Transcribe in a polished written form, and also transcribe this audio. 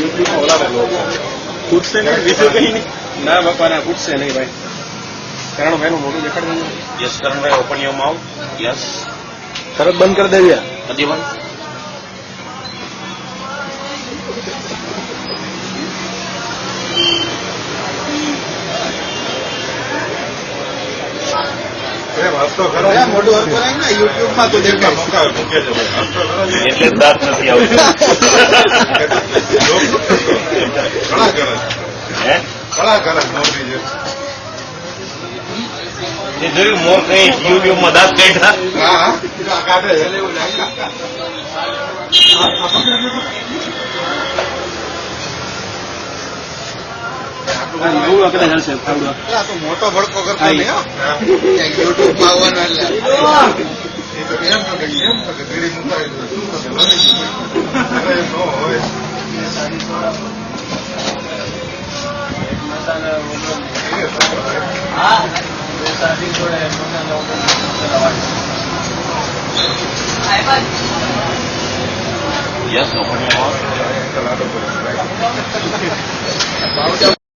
યુટ્યુબમાં ઓલાડેલો ફૂટશે નહીં, બીજું કઈ નહીં. ના બાપા ના ફૂટશે નહીં ભાઈ. કરણભાઈ નું મોટું દેખાડ. યસ કરણભાઈ, ઓપન યોર માઉથ. યસ, તરત બંધ કરી દેવી. નથી બંધ. મોટું યુટ્યુબમાં તો એટલે દાંત નથી આવતું. જોયું મોર કઈ યુટ્યુબમાં દાંત કાઢ્યા. મોટો ભડકો કરતો યુટ્યુબમાં આવવાનો એટલે